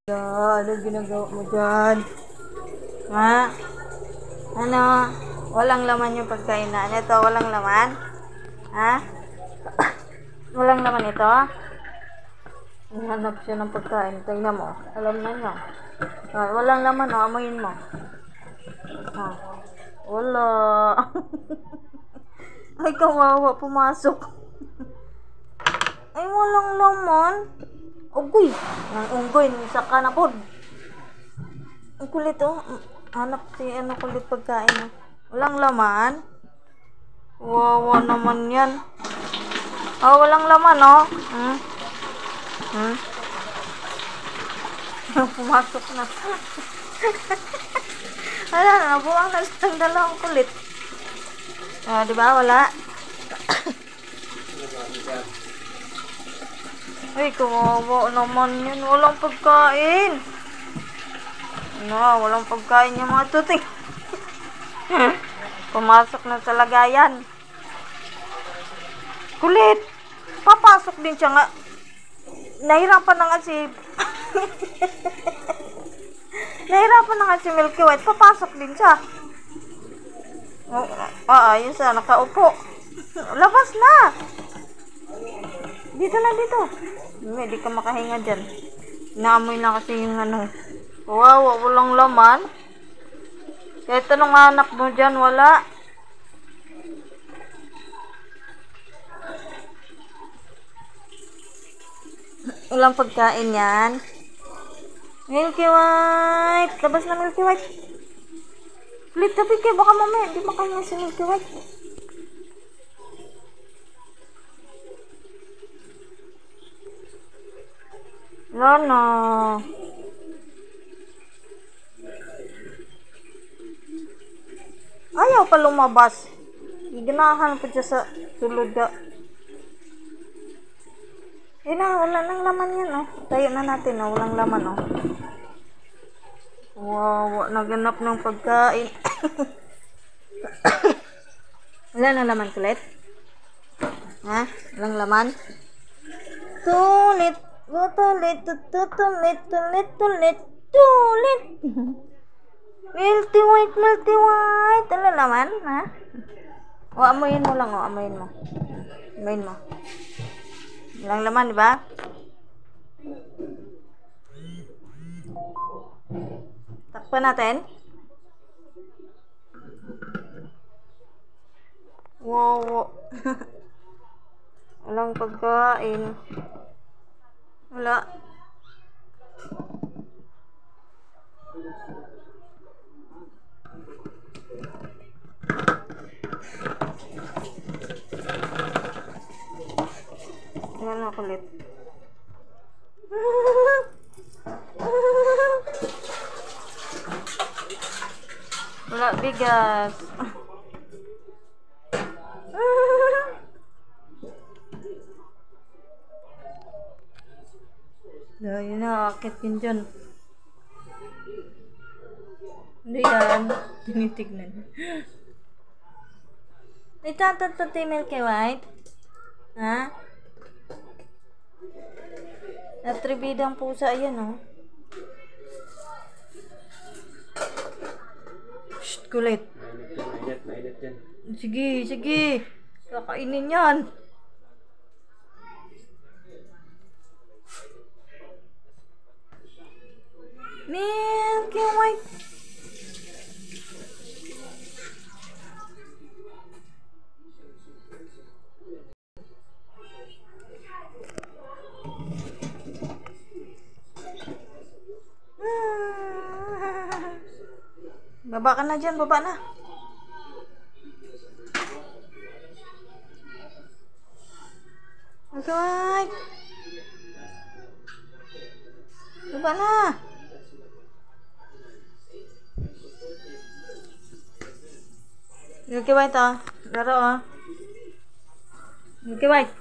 Ano ginagawa mo dyan? Ha? Ano? Walang laman yung pagkain na. Ito, walang laman? Ha? Walang laman ito? Hanap siya ng pagkain. Tingnan mo. Alam na niya. Walang laman, oh. Amuyin mo. Wala. Ay, kawawa. Pumasok. Ay, walang laman. Ugoy. Ang unggoy. Saka na po. Ang kulit, oh. Hanap si kulit pagkain, oh. Walang laman. Wawa naman yan. Oh, walang laman, oh. Pumasok na. Wala na, buwang na siyang dalawang kulit. Diba? Wala. Ay, kawawa naman yun. Walang pagkain. Walang pagkain yung mga tuting. Pumasok na sa lagayan. Kulit. Papasok din siya nga. Nahirapan na nga si... Nahirapan na nga si Milky White. Papasok din siya. Ayun siya. Nakaupo. Labas na. Dito na, dito. Hindi ka makahinga dyan. Naamoy na kasi yung Wow, walang laman. Kahit anong anak mo dyan, wala. Walang pagkain yan. Milky White. Labas na, Milky White. Kulit, tapi kayo. Baka mamaya. Di makahinga si Milky White. Lana. Ayaw pa lumabas. Ganahan pa siya sa sulod ka. Wala nang laman yan, oh. Tayo na natin, oh. Walang laman, oh. Wow, naganap ng pagkain. Wala na laman, kulit? Ha? Walang laman? Tulit. Tulit. Milky White. Ano laman, ha? Amuyin mo lang, oh. Amuyin mo. Walang laman, di ba? Takpan natin. Wow. Walang pagkain. Wala. Ayan na kulit. Wala bigas. Yun na, akit yun dyan. Hindi yan. Tinitignan. Ito, Milky White. Ha? Natribidang pusa, ayan, oh. Shh, kulit. Mainit yan. Sige. Kakainin yan. Milky White. Baba ka na dyan, baba na. Okay. Baba na. Milky White, oh. Laro, oh. Milky White.